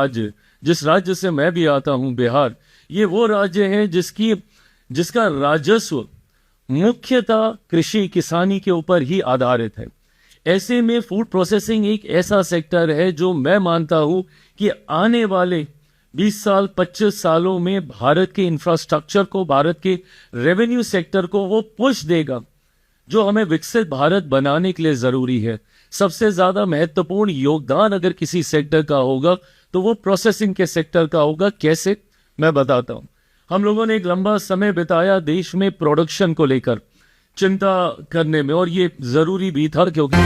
राज्य, जिस राज्य से मैं भी आता हूं, बिहार, ये वो राज्य है जिसका राजस्व मुख्यतः कृषि किसानी के ऊपर ही आधारित है। ऐसे में फूड प्रोसेसिंग एक ऐसा सेक्टर है जो मैं मानता हूं कि आने वाले 20 साल 25 सालों में भारत के इंफ्रास्ट्रक्चर को, भारत के रेवेन्यू सेक्टर को वो पुश देगा जो हमें विकसित भारत बनाने के लिए जरूरी है। सबसे ज्यादा महत्वपूर्ण योगदान अगर किसी सेक्टर का होगा तो वो प्रोसेसिंग के सेक्टर का होगा। कैसे, मैं बताता हूं। हम लोगों ने एक लंबा समय बिताया देश में प्रोडक्शन को लेकर चिंता करने में, और ये जरूरी भी था क्योंकि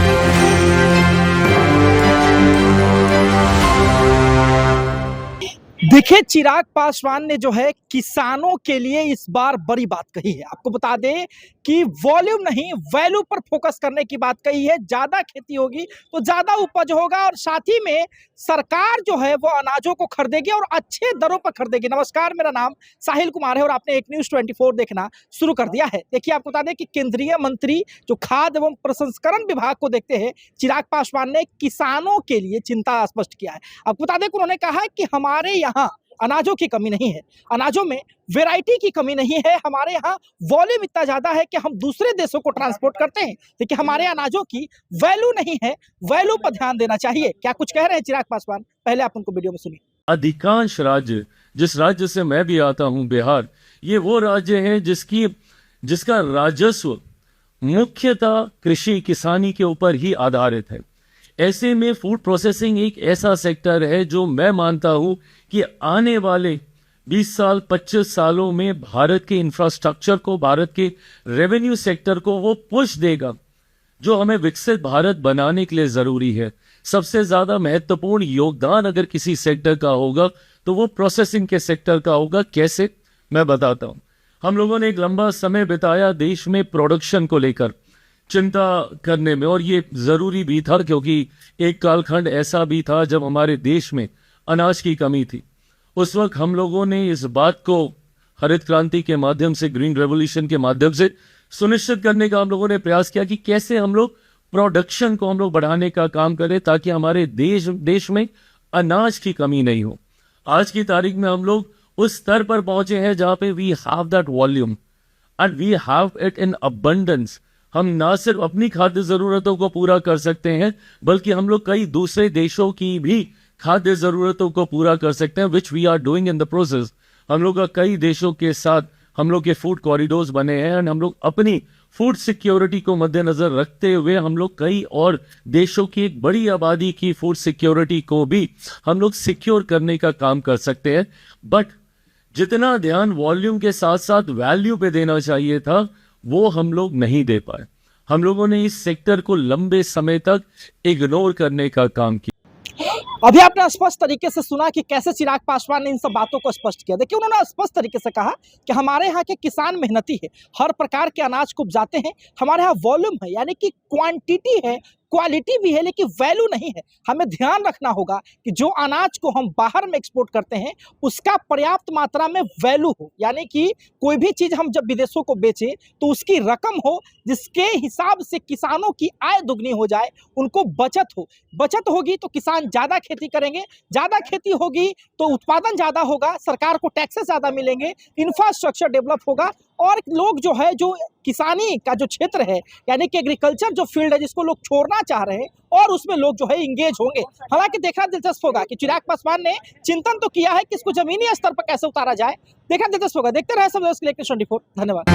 देखिए, चिराग पासवान ने जो है किसानों के लिए इस बार बड़ी बात कही है। आपको बता दें कि वॉल्यूम नहीं, वैल्यू पर फोकस करने की बात कही है। ज्यादा खेती होगी तो ज्यादा उपज होगा, और साथ ही में सरकार जो है वो अनाजों को खरीदेगी और अच्छे दरों पर खरीदेगी। नमस्कार, मेरा नाम साहिल कुमार है और आपने एक न्यूज़ 24 देखना शुरू कर दिया है। देखिए, आपको बता दें कि केंद्रीय मंत्री जो खाद्य एवं प्रसंस्करण विभाग को देखते हैं, चिराग पासवान ने किसानों के लिए चिंता स्पष्ट किया है। आपको बता दें कि उन्होंने कहा है कि हमारे यहाँ अनाजों की कमी नहीं है, अनाजों में वैरायटी की कमी नहीं है, हमारे यहाँ वॉल्यूम इतना ज्यादा है कि हम दूसरे देशों को ट्रांसपोर्ट करते हैं, लेकिन हमारे अनाजों की वैल्यू नहीं है। वैल्यू पर ध्यान देना चाहिए। क्या कुछ कह रहे हैं चिराग पासवान, पहले आप उनको वीडियो में सुनिए। अधिकांश राज्य, जिस राज्य से मैं भी आता हूं, बिहार, ये वो राज्य है जिसका राजस्व मुख्यतः कृषि किसानी के ऊपर ही आधारित है। ऐसे में फूड प्रोसेसिंग एक ऐसा सेक्टर है जो मैं मानता हूं कि आने वाले 20 साल 25 सालों में भारत के इंफ्रास्ट्रक्चर को, भारत के रेवेन्यू सेक्टर को वो पुश देगा जो हमें विकसित भारत बनाने के लिए जरूरी है। सबसे ज्यादा महत्वपूर्ण योगदान अगर किसी सेक्टर का होगा तो वो प्रोसेसिंग के सेक्टर का होगा। कैसे, मैं बताता हूं। हम लोगों ने एक लंबा समय बिताया देश में प्रोडक्शन को लेकर चिंता करने में, और ये जरूरी भी था क्योंकि एक कालखंड ऐसा भी था जब हमारे देश में अनाज की कमी थी। उस वक्त हम लोगों ने इस बात को हरित क्रांति के माध्यम से, ग्रीन रेवोल्यूशन के माध्यम से सुनिश्चित करने का हम लोगों ने प्रयास किया कि कैसे हम लोग प्रोडक्शन को हम लोग बढ़ाने का काम करें ताकि हमारे देश में अनाज की कमी नहीं हो। आज की तारीख में हम लोग उस स्तर पर पहुंचे हैं जहां पे we have that volume and we have it in abundance. हम ना सिर्फ अपनी खाद्य जरूरतों को पूरा कर सकते हैं बल्कि हम लोग कई दूसरे देशों की भी खाद्य जरूरतों को पूरा कर सकते हैं, which we are doing in the process. हम लोग का कई देशों के साथ हम लोग के फूड कॉरिडोर्स बने हैं, एंड हम लोग अपनी फूड सिक्योरिटी को मद्देनजर रखते हुए हम लोग कई और देशों की एक बड़ी आबादी की फूड सिक्योरिटी को भी हम लोग सिक्योर करने का काम कर सकते हैं। बट जितना ध्यान वॉल्यूम के साथ साथ वैल्यू पे देना चाहिए था वो हम लोग नहीं दे पाए। हम लोगों ने इस सेक्टर को लंबे समय तक इग्नोर करने का काम किया। अभी आपने स्पष्ट तरीके से सुना कि कैसे चिराग पासवान ने इन सब बातों को स्पष्ट किया। देखिए, उन्होंने स्पष्ट तरीके से कहा कि हमारे यहाँ के किसान मेहनती है, हर प्रकार के अनाज को उपजाते हैं, हमारे यहाँ वॉल्यूम है, यानी कि क्वांटिटी है, क्वालिटी भी है, लेकिन वैल्यू नहीं है। हमें ध्यान रखना होगा कि जो अनाज को हम बाहर में एक्सपोर्ट करते हैं उसका पर्याप्त मात्रा में वैल्यू हो, यानी कि कोई भी चीज हम जब विदेशों को बेचें तो उसकी रकम हो जिसके हिसाब से किसानों की आय दुगनी हो जाए, उनको बचत हो। बचत होगी तो किसान ज्यादा खेती करेंगे, ज्यादा खेती होगी तो उत्पादन ज्यादा होगा, सरकार को टैक्सेस ज्यादा मिलेंगे, इंफ्रास्ट्रक्चर डेवलप होगा, और लोग जो है, जो किसानी का जो क्षेत्र है, यानी कि एग्रीकल्चर जो फील्ड है जिसको लोग छोड़ना चाह रहे हैं, और उसमें लोग जो है इंगेज होंगे। हालांकि देखना दिलचस्प होगा कि चिराग पासवान ने चिंतन तो किया है कि इसको जमीनी स्तर पर कैसे उतारा जाए। देखना दिलचस्प होगा। देखते रहे सब न्यूज़ के लिए 24। धन्यवाद।